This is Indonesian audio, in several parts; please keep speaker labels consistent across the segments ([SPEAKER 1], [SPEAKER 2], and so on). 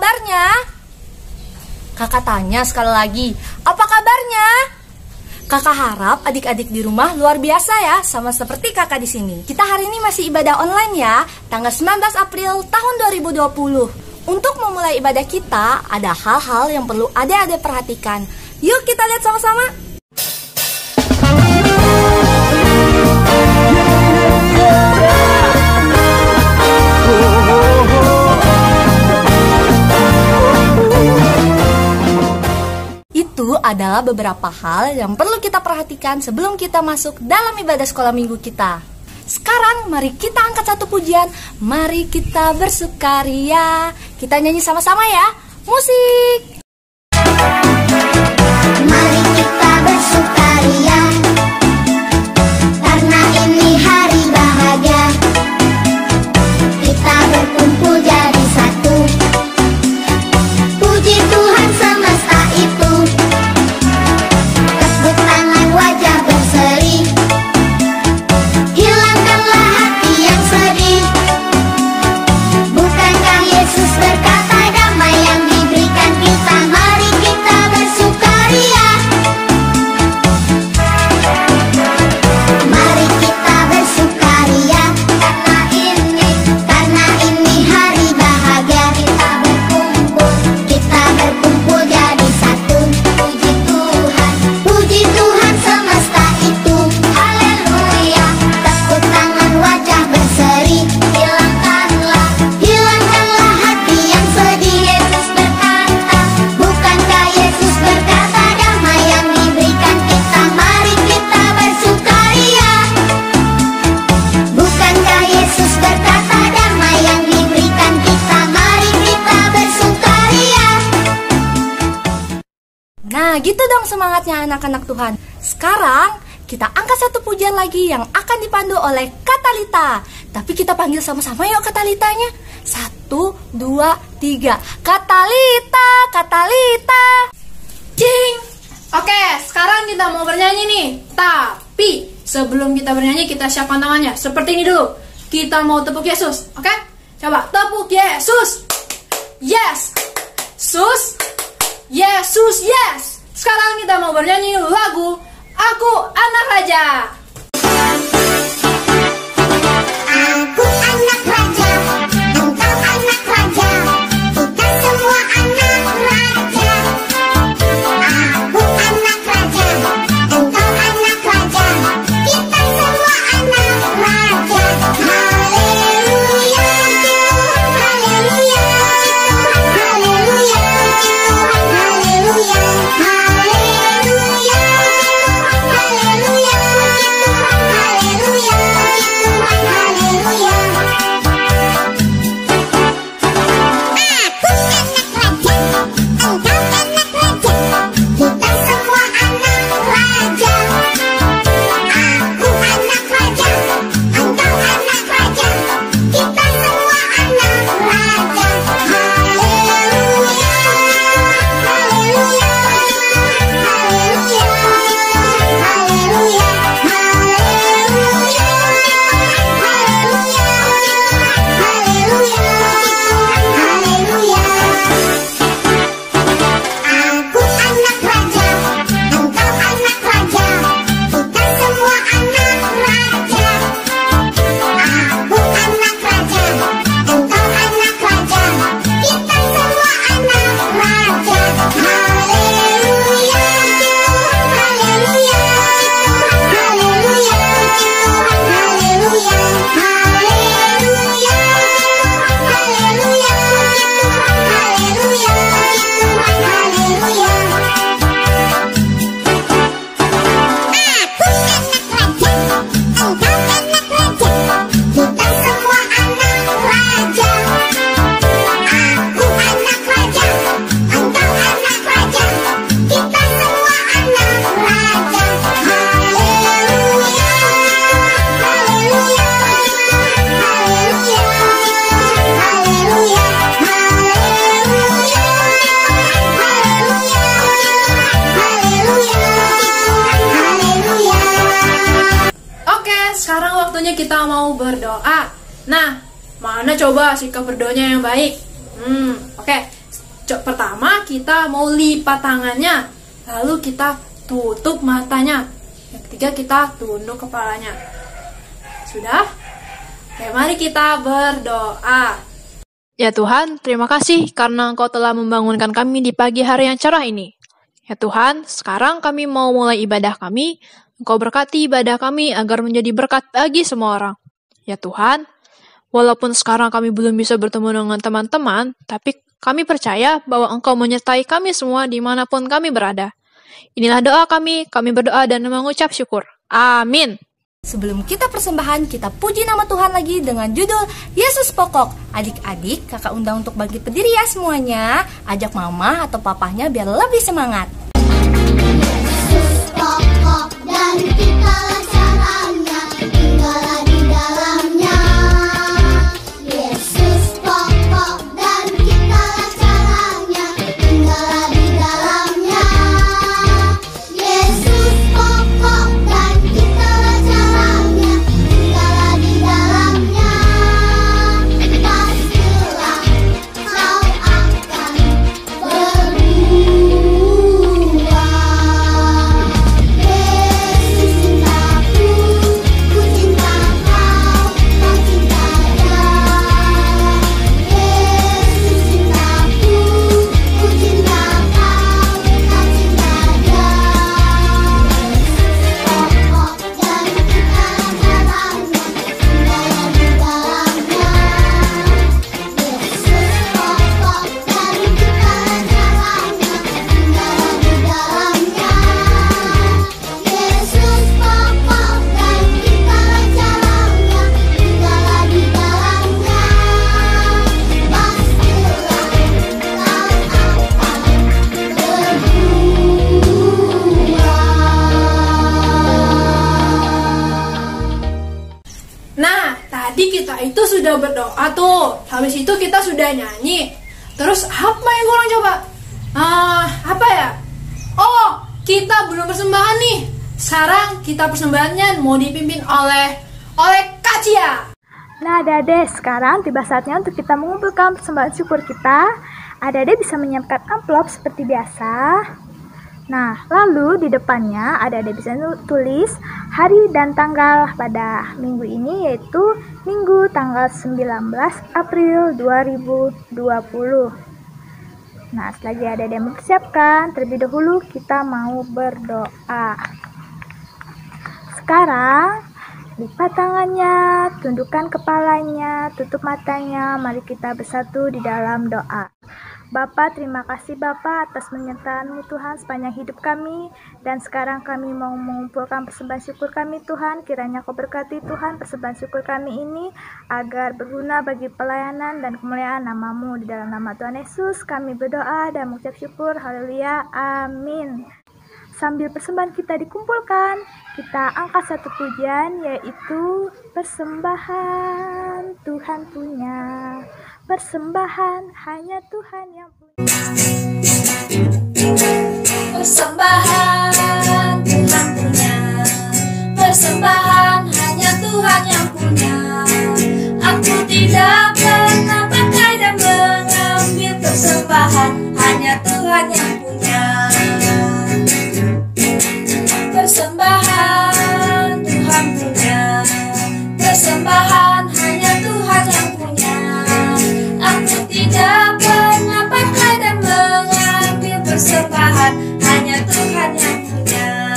[SPEAKER 1] kabarnya? Kakak tanya sekali lagi, apa kabarnya? Kakak harap adik-adik di rumah luar biasa ya, sama seperti kakak di sini. Kita hari ini masih ibadah online ya, tanggal 19 April tahun 2020. Untuk memulai ibadah kita, ada hal-hal yang perlu adik-adik perhatikan. Yuk kita lihat sama-sama. Itu adalah beberapa hal yang perlu kita perhatikan sebelum kita masuk dalam ibadah sekolah minggu kita. Sekarang mari kita angkat satu pujian. Mari kita bersukaria. Kita nyanyi sama-sama ya. Musik.
[SPEAKER 2] Mari kita bersukaria, karena ini hari bahagia. Kita berkumpul jadi satu. Puji Tuhan semesta itu. Tepuk tangan wajah berseri. Hilangkanlah hati yang sedih. Bukankah Yesus berkata damai yang diberikan kita? Mari kita bersukaria. Mari kita bersukaria, karena ini hari bahagia. Kita berkumpul jadi satu. Puji Tuhan semesta itu. Haleluya. Tepuk tangan wajah berseri. Hilangkanlah hati yang sedih. Yesus berkata, bukankah Yesus berkata damai yang diberikan kita? Mari kita bersukaria. Bukankah Yesus berkata damai yang diberikan kita? Mari kita bersukaria.
[SPEAKER 1] Nah, gitu dong semangatnya anak-anak Tuhan. Sekarang kita angkat satu pujian lagi yang akan dipandu oleh Katalita. Tapi kita panggil sama-sama yuk Katalitanya. 1, 2, 3. Katalita, Katalita.
[SPEAKER 3] Cing. Oke, sekarang kita mau bernyanyi nih. Tapi sebelum kita bernyanyi, kita siapkan tangannya. Seperti ini dulu. Kita mau tepuk Yesus. Oke? Coba tepuk Yesus. Yes. Sus. Yesus, yes. Sekarang kita mau bernyanyi lagu Aku Anak Raja.
[SPEAKER 2] Aku anak raja, engkau anak raja, kita semua anak raja. Aku anak raja, engkau anak raja, kita semua anak raja. Haleluya, haleluya, haleluya, haleluya, haleluya, haleluya, haleluya, haleluya.
[SPEAKER 3] waktunya kita mau berdoa. Nah, mana coba sikap berdoanya yang baik? Oke. Pertama kita mau lipat tangannya, lalu kita tutup matanya. Yang ketiga kita tunduk kepalanya. Sudah? Oke, mari kita berdoa.
[SPEAKER 4] Ya Tuhan, terima kasih karena Engkau telah membangunkan kami di pagi hari yang cerah ini. Ya Tuhan, sekarang kami mau mulai ibadah kami. Engkau berkati ibadah kami agar menjadi berkat bagi semua orang. Ya Tuhan, walaupun sekarang kami belum bisa bertemu dengan teman-teman, tapi kami percaya bahwa Engkau menyertai kami semua dimanapun kami berada. Inilah doa kami berdoa dan mengucap syukur. Amin.
[SPEAKER 1] Sebelum kita persembahan, kita puji nama Tuhan lagi dengan judul Yesus Pokok. Adik-adik, kakak undang untuk bangkit berdiri ya semuanya. Ajak mama atau papahnya biar lebih semangat.
[SPEAKER 2] Yesus pokok dan kitalah caranya, tinggallah di dalamnya. Yesus pokok dan kitalah caranya, tinggallah di dalamnya. Yesus pokok dan kitalah caranya, tinggallah di dalamnya. Pastilah kau akan berbuah.
[SPEAKER 3] itu sudah berdoa tuh, habis itu kita sudah nyanyi. Terus apa yang kurang coba? Apa ya? Oh, kita belum persembahan nih. Sekarang kita persembahannya mau dipimpin oleh Kak Cia.
[SPEAKER 5] Nah, Adik-adik, sekarang tiba saatnya untuk kita mengumpulkan persembahan syukur kita. Adik-adik bisa menyiapkan amplop seperti biasa. Nah, lalu di depannya adik-adik bisa tulis hari dan tanggal pada minggu ini, yaitu Minggu tanggal 19 April 2020. Nah, selagi adik-adik mempersiapkan, terlebih dahulu kita mau berdoa. Sekarang, lipat tangannya, tundukkan kepalanya, tutup matanya, mari kita bersatu di dalam doa. Bapa, terima kasih Bapa atas penyertaan-Mu Tuhan sepanjang hidup kami. Dan sekarang kami mau mengumpulkan persembahan syukur kami Tuhan. Kiranya Kau berkati Tuhan persembahan syukur kami ini agar berguna bagi pelayanan dan kemuliaan nama-Mu. Di dalam nama Tuhan Yesus kami berdoa dan mengucap syukur. Haleluya, amin. Sambil persembahan kita dikumpulkan, kita angkat satu pujian, yaitu persembahan Tuhan punya. Persembahan hanya Tuhan yang punya.
[SPEAKER 6] Persembahan Tuhan punya. Persembahan hanya Tuhan yang punya. Aku tidak pernah pakai dan mengambil persembahan hanya Tuhan yang punya. Persembahan Tuhan punya. Persembahan hanya Tuhan yang punya. Aku tidak pernah pakai dan mengambil persembahan hanya Tuhan yang punya.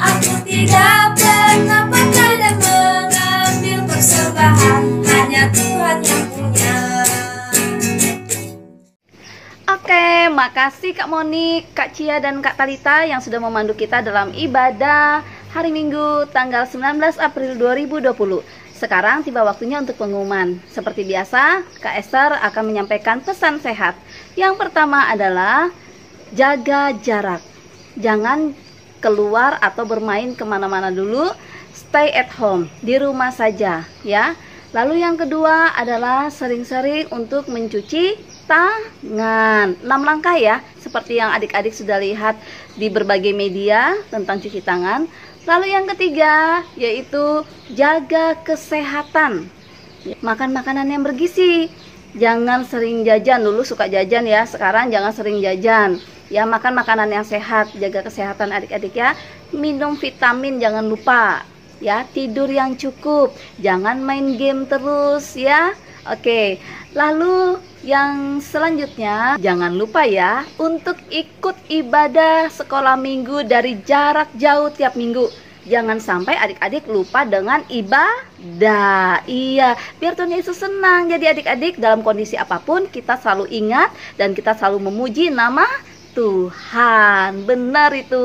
[SPEAKER 6] Aku tidak pernah pakai dan mengambil persembahan hanya Tuhan yang punya.
[SPEAKER 7] Oke, makasih Kak Monik, Kak Cia, dan Kak Talita yang sudah memandu kita dalam ibadah hari Minggu tanggal 19 April 2020. Sekarang tiba waktunya untuk pengumuman. Seperti biasa, Kak Esther akan menyampaikan pesan sehat. Yang pertama adalah jaga jarak. Jangan keluar atau bermain kemana-mana dulu. Stay at home, di rumah saja ya. Lalu yang kedua adalah sering-sering untuk mencuci tangan. 6 langkah ya, seperti yang adik-adik sudah lihat di berbagai media tentang cuci tangan. Lalu yang ketiga yaitu jaga kesehatan. Makan makanan yang bergizi. Jangan sering jajan. Dulu suka jajan ya, sekarang jangan sering jajan. Ya, makan makanan yang sehat, jaga kesehatan adik-adik ya. Minum vitamin jangan lupa. Ya, tidur yang cukup. Jangan main game terus ya. Oke. Lalu yang selanjutnya, jangan lupa ya untuk ikut ibadah sekolah minggu dari jarak jauh tiap minggu. Jangan sampai adik-adik lupa dengan ibadah. Iya, biar Tuhan Yesus senang. Jadi adik-adik dalam kondisi apapun kita selalu ingat dan kita selalu memuji nama Tuhan. Benar itu.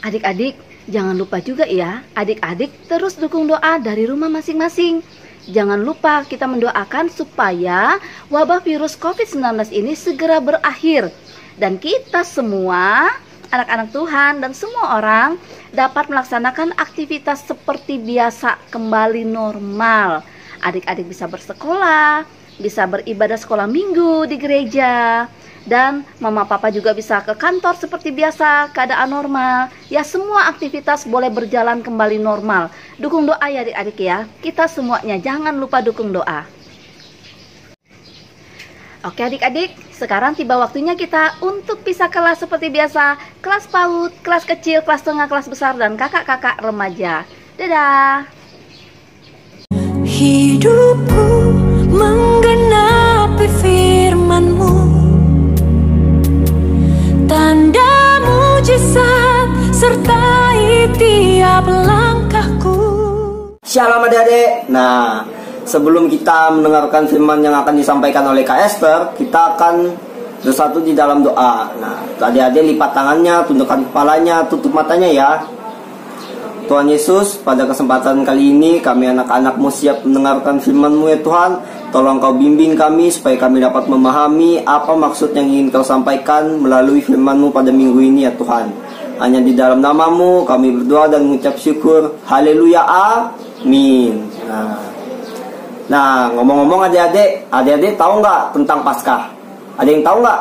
[SPEAKER 7] Adik-adik jangan lupa juga ya, adik-adik terus dukung doa dari rumah masing-masing. Jangan lupa kita mendoakan supaya wabah virus COVID-19 ini segera berakhir. Dan kita semua, anak-anak Tuhan dan semua orang dapat melaksanakan aktivitas seperti biasa kembali normal. Adik-adik bisa bersekolah, bisa beribadah sekolah minggu di gereja. Dan mama papa juga bisa ke kantor seperti biasa, keadaan normal. Ya, semua aktivitas boleh berjalan kembali normal. Dukung doa ya adik-adik ya. Kita semuanya jangan lupa dukung doa. Oke adik-adik, sekarang tiba waktunya kita untuk pisah kelas seperti biasa. Kelas PAUD, kelas kecil, kelas tengah, kelas besar, dan kakak-kakak remaja. Dadah.
[SPEAKER 6] Hidupku menggenapi firman-Mu, tanda mujizat sertai tiap langkahku.
[SPEAKER 8] Shalom adik-adik. Nah, sebelum kita mendengarkan firman yang akan disampaikan oleh Kak Esther, kita akan bersatu di dalam doa. Nah, adik-adik lipat tangannya, tundukkan kepalanya, tutup matanya ya. Tuhan Yesus, pada kesempatan kali ini kami anak-anak-Mu siap mendengarkan firman-Mu ya Tuhan. Tolong Kau bimbing kami supaya kami dapat memahami apa maksud yang ingin Kau sampaikan melalui firman-Mu pada minggu ini ya Tuhan. Hanya di dalam nama-Mu kami berdoa dan mengucap syukur. Haleluya, amin. Nah, ngomong-ngomong adik-adik tahu nggak tentang Paskah? Ada yang tahu nggak?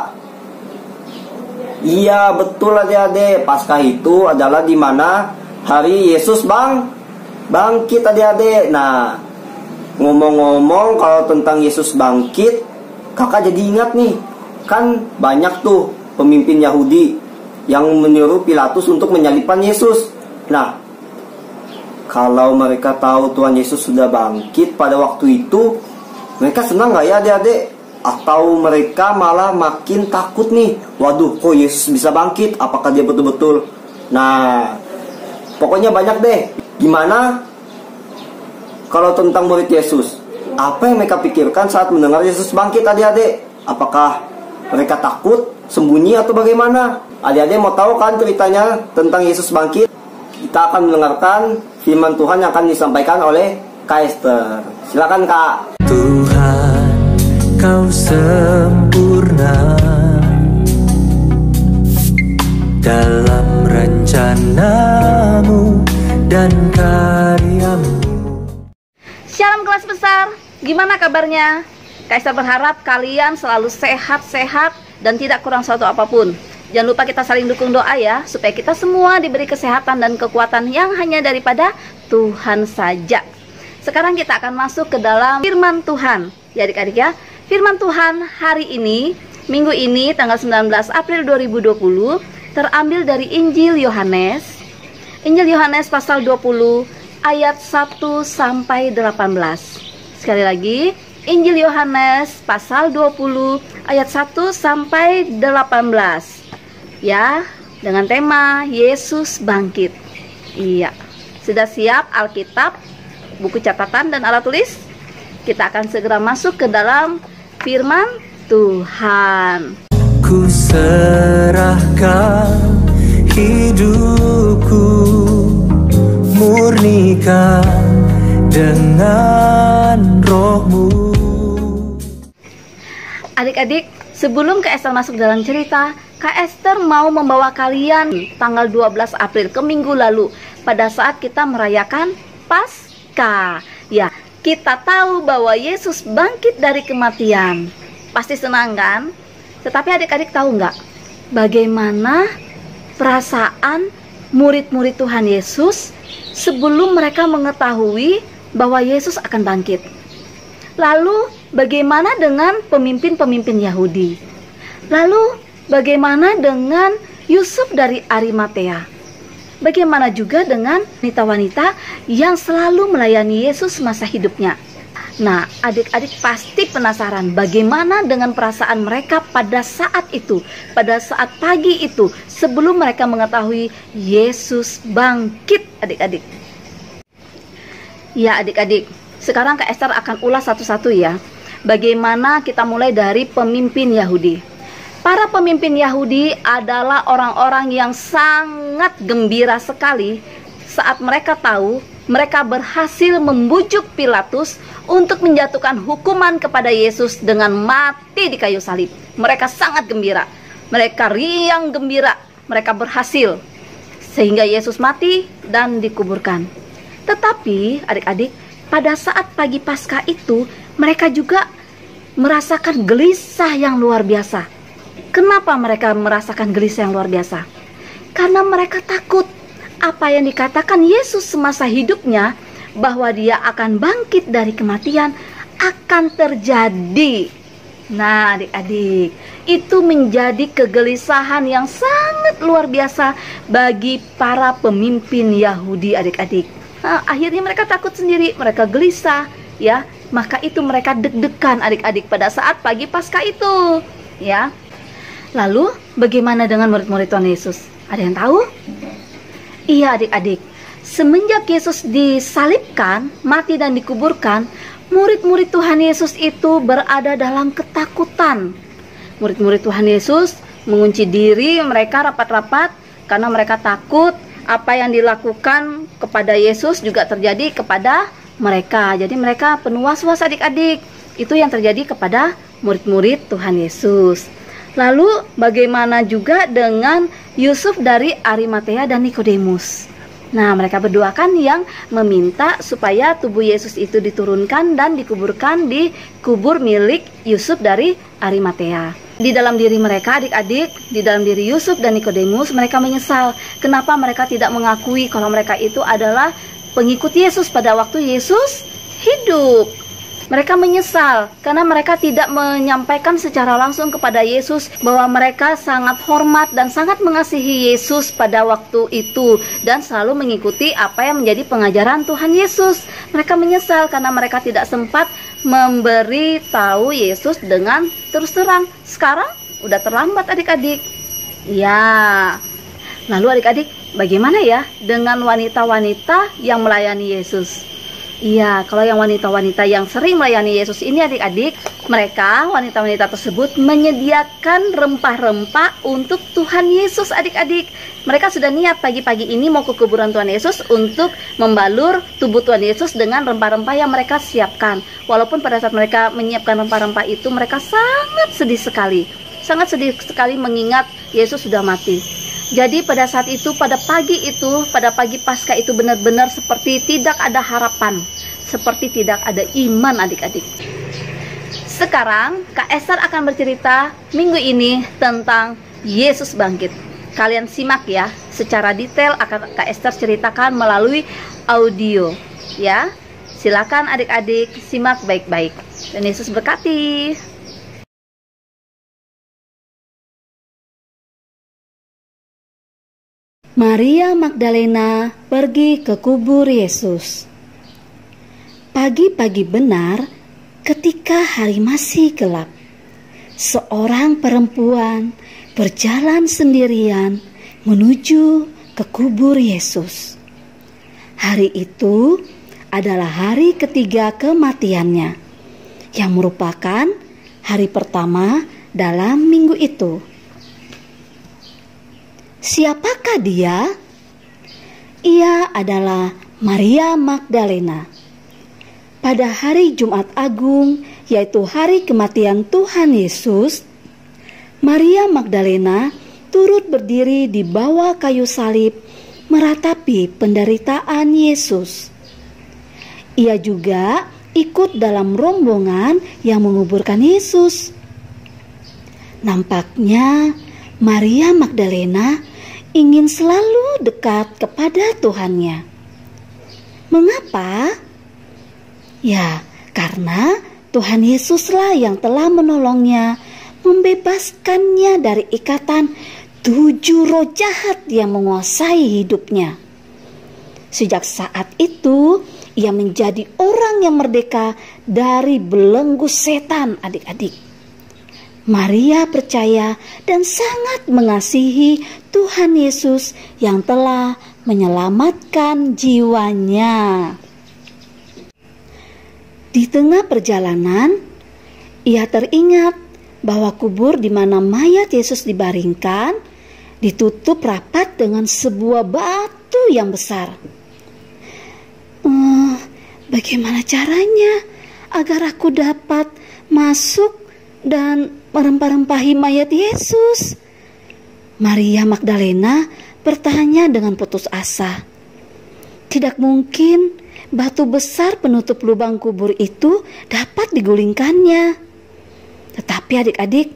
[SPEAKER 8] Iya, betul adik-adik. Paskah itu adalah di mana hari Yesus bangkit adik-adik. Nah, ngomong-ngomong kalau tentang Yesus bangkit, kakak jadi ingat nih, kan banyak tuh pemimpin Yahudi yang menyuruh Pilatus untuk menyalibkan Yesus. Nah, kalau mereka tahu Tuhan Yesus sudah bangkit pada waktu itu, mereka senang gak ya adik-adik? Atau mereka malah makin takut nih, waduh kok Yesus bisa bangkit, apakah dia betul-betul? Nah, pokoknya banyak deh. Gimana kalau tentang murid Yesus? Apa yang mereka pikirkan saat mendengar Yesus bangkit adik-adik? Apakah mereka takut, sembunyi atau bagaimana? Adik-adik mau tahu kan ceritanya tentang Yesus bangkit? Kita akan mendengarkan firman Tuhan yang akan disampaikan oleh Kak Esther. Silakan Kak.
[SPEAKER 9] Tuhan, Kau sempurna dalam rencana-Mu dan karya-Mu.
[SPEAKER 7] Shalom kelas besar, gimana kabarnya? Kak Esther berharap kalian selalu sehat-sehat dan tidak kurang suatu apapun. Jangan lupa kita saling dukung doa ya, supaya kita semua diberi kesehatan dan kekuatan yang hanya daripada Tuhan saja. Sekarang kita akan masuk ke dalam firman Tuhan. Ya adik-adik ya, firman Tuhan hari ini, minggu ini tanggal 19 April 2020, terambil dari Injil Yohanes. Injil Yohanes pasal 20 ayat 1 sampai 18. Sekali lagi, Injil Yohanes pasal 20 ayat 1 sampai 18. Ya, dengan tema Yesus bangkit. Iya. Sudah siap Alkitab, buku catatan dan alat tulis? Kita akan segera masuk ke dalam firman Tuhan.
[SPEAKER 9] Ku serahkan hidupku, murnikan dengan Roh-Mu.
[SPEAKER 7] Adik-adik, sebelum Kak Esther masuk dalam cerita, Kak Esther mau membawa kalian tanggal 12 April ke minggu lalu, pada saat kita merayakan Paskah. Ya, kita tahu bahwa Yesus bangkit dari kematian. Pasti senang kan? Tetapi adik-adik tahu nggak bagaimana perasaan murid-murid Tuhan Yesus sebelum mereka mengetahui bahwa Yesus akan bangkit? Lalu bagaimana dengan pemimpin-pemimpin Yahudi? Lalu bagaimana dengan Yusuf dari Arimatea? Bagaimana juga dengan wanita-wanita yang selalu melayani Yesus masa hidupnya? Nah, adik-adik pasti penasaran bagaimana dengan perasaan mereka pada saat itu, pada saat pagi itu, sebelum mereka mengetahui Yesus bangkit, adik-adik. Ya, adik-adik, sekarang Kak Esther akan ulas satu-satu ya. Bagaimana kita mulai dari pemimpin Yahudi. Para pemimpin Yahudi adalah orang-orang yang sangat gembira sekali saat mereka tahu mereka berhasil membujuk Pilatus untuk menjatuhkan hukuman kepada Yesus dengan mati di kayu salib. Mereka sangat gembira, mereka riang gembira, mereka berhasil sehingga Yesus mati dan dikuburkan. Tetapi adik-adik, pada saat pagi Paskah itu mereka juga merasakan gelisah yang luar biasa. Kenapa mereka merasakan gelisah yang luar biasa? Karena mereka takut apa yang dikatakan Yesus semasa hidupnya, bahwa dia akan bangkit dari kematian, akan terjadi. Nah, adik-adik, itu menjadi kegelisahan yang sangat luar biasa bagi para pemimpin Yahudi, adik-adik. Nah, akhirnya mereka takut sendiri, mereka gelisah, ya. Maka itu mereka deg-degan, adik-adik, pada saat pagi Paskah itu, ya. Lalu bagaimana dengan murid-murid Tuhan Yesus? Ada yang tahu? Iya, adik-adik, semenjak Yesus disalibkan, mati dan dikuburkan, murid-murid Tuhan Yesus itu berada dalam ketakutan. Murid-murid Tuhan Yesus mengunci diri mereka rapat-rapat karena mereka takut apa yang dilakukan kepada Yesus juga terjadi kepada mereka. Jadi mereka penuh was-was, adik-adik. Itu yang terjadi kepada murid-murid Tuhan Yesus. Lalu bagaimana juga dengan Yusuf dari Arimatea dan Nikodemus? Nah, mereka berdua kan yang meminta supaya tubuh Yesus itu diturunkan dan dikuburkan di kubur milik Yusuf dari Arimatea. Di dalam diri mereka, adik-adik, di dalam diri Yusuf dan Nikodemus, mereka menyesal. Kenapa mereka tidak mengakui kalau mereka itu adalah pengikut Yesus pada waktu Yesus hidup? Mereka menyesal karena mereka tidak menyampaikan secara langsung kepada Yesus bahwa mereka sangat hormat dan sangat mengasihi Yesus pada waktu itu dan selalu mengikuti apa yang menjadi pengajaran Tuhan Yesus. Mereka menyesal karena mereka tidak sempat memberi tahu Yesus dengan terus terang. Sekarang udah terlambat, adik-adik. Ya. Lalu adik-adik, bagaimana ya dengan wanita-wanita yang melayani Yesus? Iya, kalau yang wanita-wanita yang sering melayani Yesus ini, adik-adik, mereka, wanita-wanita tersebut menyediakan rempah-rempah untuk Tuhan Yesus, adik-adik. Mereka sudah niat pagi-pagi ini mau ke kuburan Tuhan Yesus untuk membalur tubuh Tuhan Yesus dengan rempah-rempah yang mereka siapkan. Walaupun pada saat mereka menyiapkan rempah-rempah itu, mereka sangat sedih sekali. Sangat sedih sekali mengingat Yesus sudah mati. Jadi pada saat itu, pada pagi itu, pada pagi Paskah itu benar-benar seperti tidak ada harapan, seperti tidak ada iman, adik-adik. Sekarang Kak Esther akan bercerita minggu ini tentang Yesus bangkit. Kalian simak ya, secara detail akan Kak Esther ceritakan melalui audio. Ya, silakan adik-adik simak baik-baik. Dan Yesus berkati.
[SPEAKER 10] Maria Magdalena pergi ke kubur Yesus. Pagi-pagi benar, ketika hari masih gelap, seorang perempuan berjalan sendirian menuju ke kubur Yesus. Hari itu adalah hari ketiga kematiannya, yang merupakan hari pertama dalam minggu itu. Siapakah dia? Ia adalah Maria Magdalena. Pada hari Jumat Agung, yaitu hari kematian Tuhan Yesus, Maria Magdalena turut berdiri di bawah kayu salib meratapi penderitaan Yesus. Ia juga ikut dalam rombongan yang menguburkan Yesus. Nampaknya Maria Magdalena ingin selalu dekat kepada Tuhannya. Mengapa? Ya, karena Tuhan Yesuslah yang telah menolongnya, membebaskannya dari ikatan 7 roh jahat yang menguasai hidupnya. Sejak saat itu, ia menjadi orang yang merdeka dari belenggu setan, adik-adik. Maria percaya dan sangat mengasihi Tuhan Yesus yang telah menyelamatkan jiwanya. Di tengah perjalanan, ia teringat bahwa kubur di mana mayat Yesus dibaringkan ditutup rapat dengan sebuah batu yang besar. Bagaimana caranya agar aku dapat masuk dan merempah-rempahi mayat Yesus? Maria Magdalena bertanya dengan putus asa. Tidak mungkin batu besar penutup lubang kubur itu dapat digulingkannya. Tetapi adik-adik,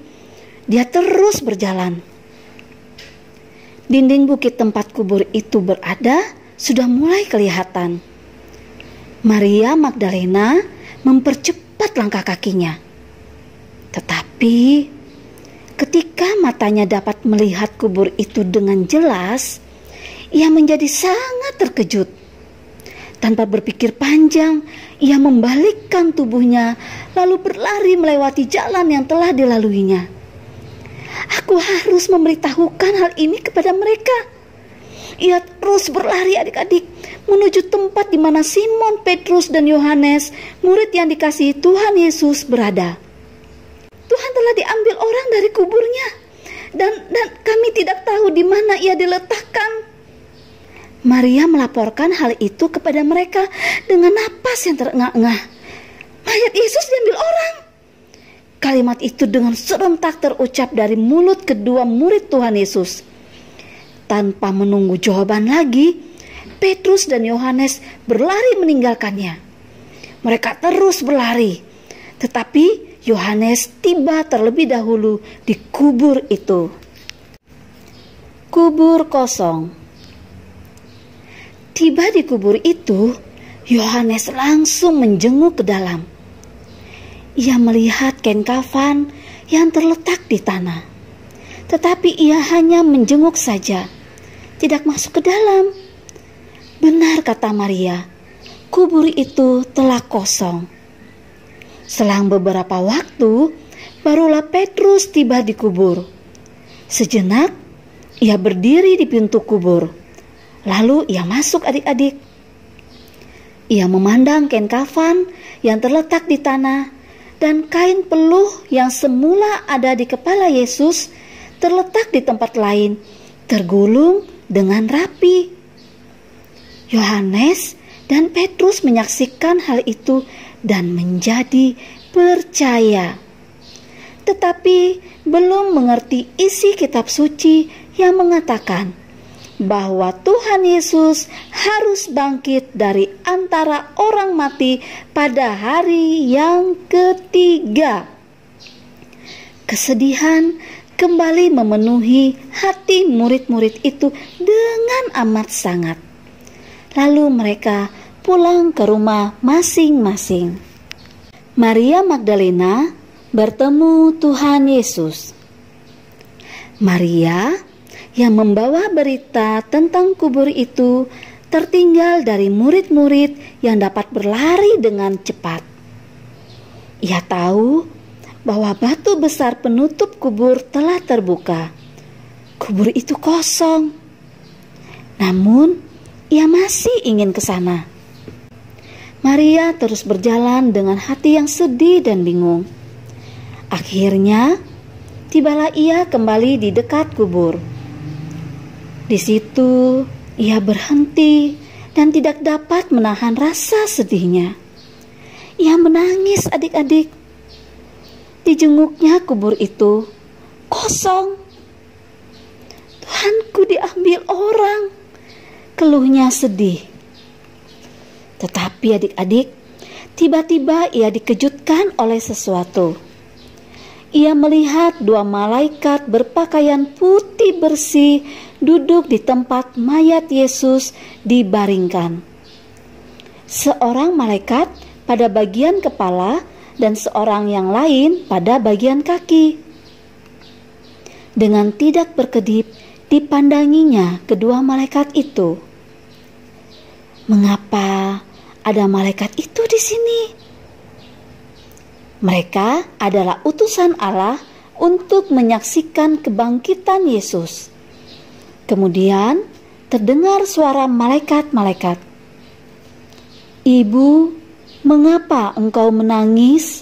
[SPEAKER 10] dia terus berjalan. Dinding bukit tempat kubur itu berada sudah mulai kelihatan. Maria Magdalena mempercepat langkah kakinya. Tetapi ketika matanya dapat melihat kubur itu dengan jelas, ia menjadi sangat terkejut. Tanpa berpikir panjang, ia membalikkan tubuhnya lalu berlari melewati jalan yang telah dilaluinya. Aku harus memberitahukan hal ini kepada mereka. Ia terus berlari adik-adik menuju tempat di mana Simon, Petrus, dan Yohanes, murid yang dikasihi Tuhan Yesus, berada. Tuhan telah diambil orang dari kuburnya dan kami tidak tahu di mana ia diletakkan. Maria melaporkan hal itu kepada mereka dengan napas yang terengah-engah. Mayat Yesus diambil orang. Kalimat itu dengan serentak terucap dari mulut kedua murid Tuhan Yesus. Tanpa menunggu jawaban lagi, Petrus dan Yohanes berlari meninggalkannya. Mereka terus berlari, tetapi Yohanes tiba terlebih dahulu di kubur itu. Kubur kosong. Tiba di kubur itu, Yohanes langsung menjenguk ke dalam. Ia melihat kain kafan yang terletak di tanah. Tetapi ia hanya menjenguk saja, tidak masuk ke dalam. Benar kata Maria, kubur itu telah kosong. Selang beberapa waktu, barulah Petrus tiba di kubur. Sejenak, ia berdiri di pintu kubur. Lalu ia masuk adik-adik. Ia memandang kain kafan yang terletak di tanah dan kain peluh yang semula ada di kepala Yesus terletak di tempat lain, tergulung dengan rapi. Yohanes dan Petrus menyaksikan hal itu dan menjadi percaya. Tetapi belum mengerti isi kitab suci yang mengatakan bahwa Tuhan Yesus harus bangkit dari antara orang mati pada hari yang ketiga. Kesedihan kembali memenuhi hati murid-murid itu dengan amat sangat. Lalu mereka pulang ke rumah masing-masing. Maria Magdalena bertemu Tuhan Yesus. Maria yang membawa berita tentang kubur itu tertinggal dari murid-murid yang dapat berlari dengan cepat. Ia tahu bahwa batu besar penutup kubur telah terbuka. Kubur itu kosong. Namun, ia masih ingin ke sana. Maria terus berjalan dengan hati yang sedih dan bingung. Akhirnya, tibalah ia kembali di dekat kubur. Di situ, ia berhenti dan tidak dapat menahan rasa sedihnya. Ia menangis adik-adik. Dijenguknya kubur itu kosong. Tuhanku diambil orang, keluhnya sedih. Tetapi adik-adik, tiba-tiba ia dikejutkan oleh sesuatu. Ia melihat 2 malaikat berpakaian putih bersih duduk di tempat mayat Yesus dibaringkan. Seorang malaikat pada bagian kepala dan seorang yang lain pada bagian kaki. Dengan tidak berkedip dipandanginya kedua malaikat itu. Mengapa ada malaikat itu di sini? Mereka adalah utusan Allah untuk menyaksikan kebangkitan Yesus. Kemudian terdengar suara malaikat-malaikat. "Ibu, mengapa engkau menangis?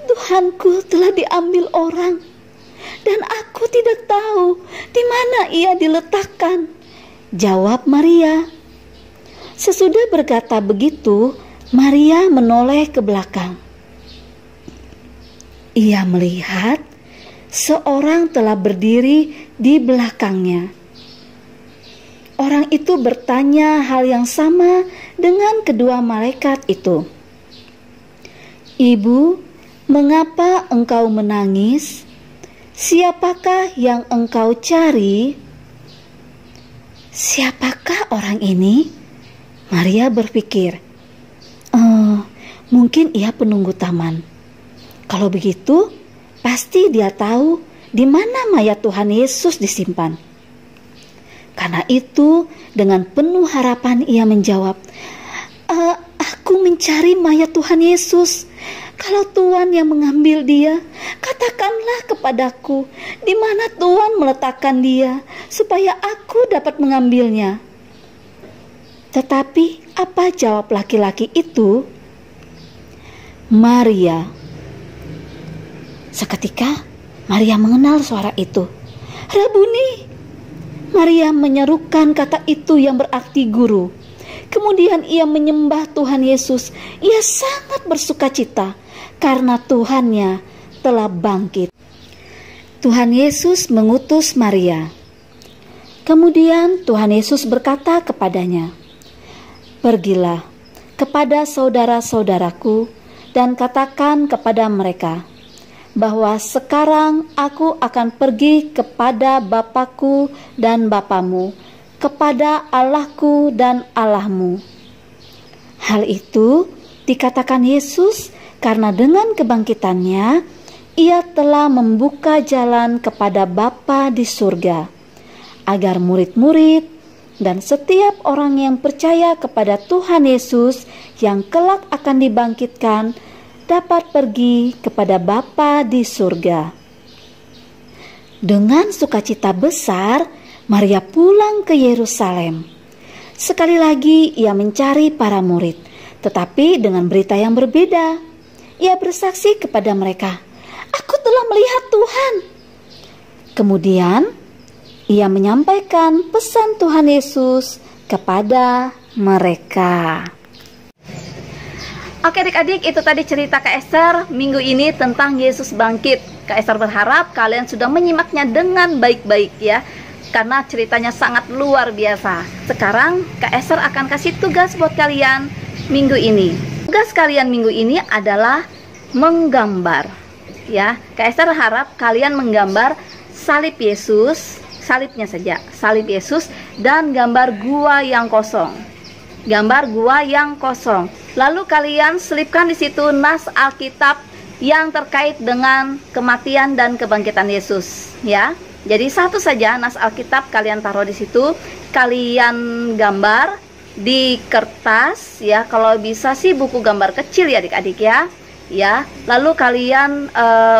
[SPEAKER 10] Tuhanku telah diambil orang, dan aku tidak tahu di mana ia diletakkan," jawab Maria. Sesudah berkata begitu, Maria menoleh ke belakang. Ia melihat seorang telah berdiri di belakangnya. Orang itu bertanya hal yang sama dengan kedua malaikat itu. "Ibu, mengapa engkau menangis? Siapakah yang engkau cari?" Siapakah orang ini? Maria berpikir, mungkin ia penunggu taman. Kalau begitu, pasti dia tahu di mana mayat Tuhan Yesus disimpan. Karena itu, dengan penuh harapan ia menjawab, "Aku mencari mayat Tuhan Yesus. Kalau Tuhan yang mengambil dia, katakanlah kepadaku di mana Tuhan meletakkan dia, supaya aku dapat mengambilnya." Tetapi apa jawab laki-laki itu? "Maria." Seketika Maria mengenal suara itu. "Rabuni." Maria menyerukan kata itu yang berarti guru. Kemudian ia menyembah Tuhan Yesus. Ia sangat bersukacita karena Tuhannya telah bangkit. Tuhan Yesus mengutus Maria. Kemudian Tuhan Yesus berkata kepadanya, "Pergilah kepada saudara-saudaraku dan katakan kepada mereka bahwa sekarang aku akan pergi kepada Bapakku dan Bapamu, kepada Allahku dan Allahmu." Hal itu dikatakan Yesus karena dengan kebangkitannya ia telah membuka jalan kepada Bapa di surga, agar murid-murid dan setiap orang yang percaya kepada Tuhan Yesus yang kelak akan dibangkitkan dapat pergi kepada Bapa di surga. Dengan sukacita besar, Maria pulang ke Yerusalem. Sekali lagi ia mencari para murid, tetapi dengan berita yang berbeda. Ia bersaksi kepada mereka, "Aku telah melihat Tuhan." Kemudian ia menyampaikan pesan Tuhan Yesus kepada mereka.
[SPEAKER 7] Oke adik-adik, itu tadi cerita Kak Esther minggu ini tentang Yesus bangkit. Kak Esther berharap kalian sudah menyimaknya dengan baik-baik ya, karena ceritanya sangat luar biasa. Sekarang Kak Esther akan kasih tugas buat kalian minggu ini. Tugas kalian minggu ini adalah menggambar ya. Kak Esther harap kalian menggambar salib Yesus, salibnya saja, salib Yesus, dan gambar gua yang kosong. Gambar gua yang kosong. Lalu kalian selipkan di situ nas Alkitab yang terkait dengan kematian dan kebangkitan Yesus, ya. Jadi satu saja nas Alkitab kalian taruh di situ. Kalian gambar di kertas, ya. Kalau bisa sih buku gambar kecil ya adik-adik ya. Ya, lalu kalian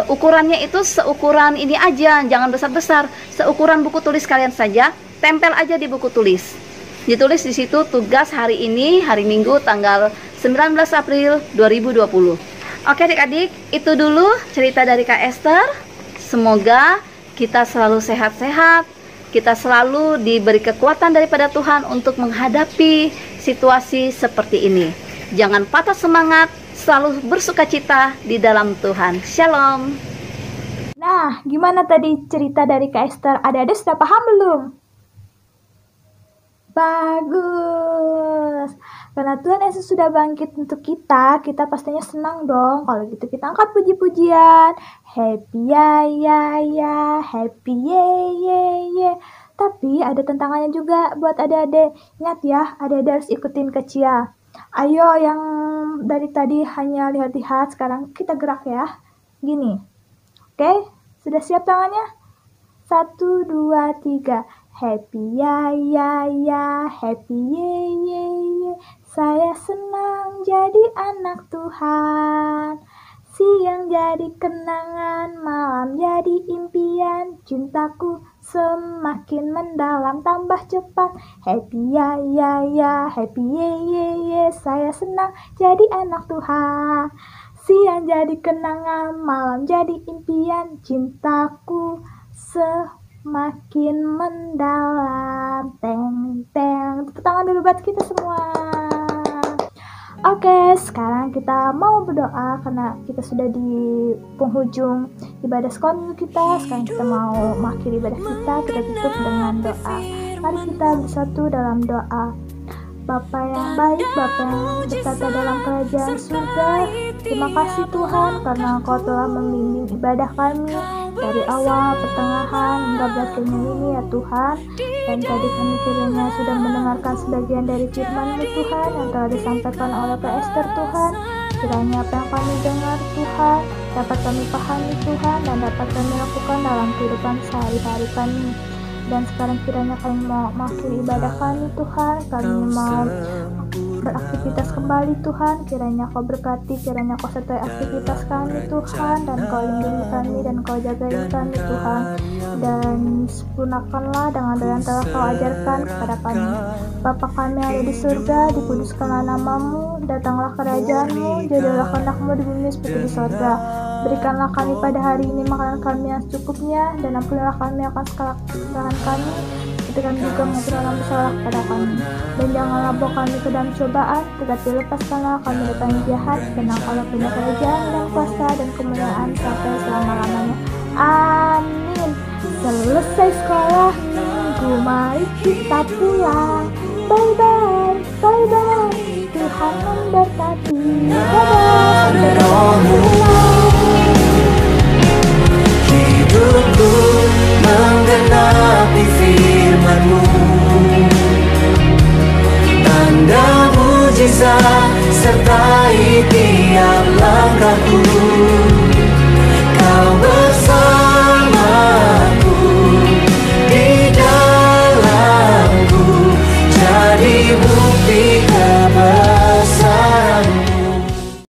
[SPEAKER 7] ukurannya itu seukuran ini aja, jangan besar-besar, seukuran buku tulis kalian saja, tempel aja di buku tulis. Ditulis di situ tugas hari ini, hari Minggu tanggal 19 April 2020. Oke adik-adik, itu dulu cerita dari Kak Esther. Semoga kita selalu sehat-sehat, kita selalu diberi kekuatan daripada Tuhan untuk menghadapi situasi seperti ini. Jangan patah semangat, selalu bersukacita di dalam Tuhan. Shalom.
[SPEAKER 5] Nah, gimana tadi cerita dari Kak Esther? Adik-adik sudah paham belum? Bagus. Karena Tuhan Yesus sudah bangkit untuk kita pastinya senang dong. Kalau gitu kita angkat puji-pujian. Happy ya ya ya, happy ye ye ye. Tapi ada tantangannya juga buat adik-adik. Ingat ya, adik-adik harus ikutin Kak Cia. Ayo yang dari tadi hanya lihat-lihat, sekarang kita gerak ya. Gini. Oke, sudah siap tangannya? 1, 2, 3. Happy ya ya ya, happy ye ye ye. Saya senang jadi anak Tuhan. Siang jadi kenangan, malam jadi impian. Cintaku semakin mendalam, tambah cepat. Happy ya ya ya, happy ye ye ye. Saya senang jadi anak Tuhan. Siang jadi kenangan, malam jadi impian. Cintaku semakin mendalam. Teng teng. Tepuk tangan dulu buat kita semua. Oke, sekarang kita mau berdoa karena kita sudah di penghujung ibadah sekolah minggu kita. Sekarang kita mau mengakhiri ibadah kita tutup dengan doa. Mari kita bersatu dalam doa. Bapa yang baik, Bapa yang bertata dalam kerajaan surga, terima kasih Tuhan karena Engkau telah membimbing ibadah kami dari awal, pertengahan, hingga berakhirnya ini ya Tuhan. Dan tadi kami kiranya sudah mendengarkan sebagian dari firman-Mu Tuhan yang telah disampaikan oleh Pak Esther Tuhan. Kiranya apa yang kami dengar Tuhan dapat kami pahami Tuhan dan dapat kami lakukan dalam kehidupan sehari-hari kami. Dan sekarang kiranya kami mau mengakhiri ibadah kami Tuhan. Kami mau beraktivitas kembali Tuhan. Kiranya Kau berkati, kiranya Kau sertai aktivitas kami Tuhan. Dan Kau lindungi kami dan Kau jagain kami Tuhan. Dan sempurnakanlah dengan yang telah Kau ajarkan kepada kami. Bapa kami yang ada di surga, dikuduskanlah nama-Mu, datanglah kerajaan-Mu, jadilah kehendak-Mu di bumi seperti di surga. Berikanlah kami pada hari ini makanan kami yang secukupnya, dan ampunilah kami akan segala kesalahan kami, seperti kami juga mengampuni orang bersalah kepada kami. Dan janganlah bawa kami ke dalam cobaan, tetapi lepaskanlah kami dari yang jahat, karena Engkau punya kerajaan dan kuasa dan kemuliaan sampai selama-lamanya. Amin. Selesai sekolah minggu, mari kita pulang. Bye bye, bye bye. Tuhan memberkati.
[SPEAKER 9] Hidupku menggenapi firman-Mu, tanda mujizat sertai tiap langkahku.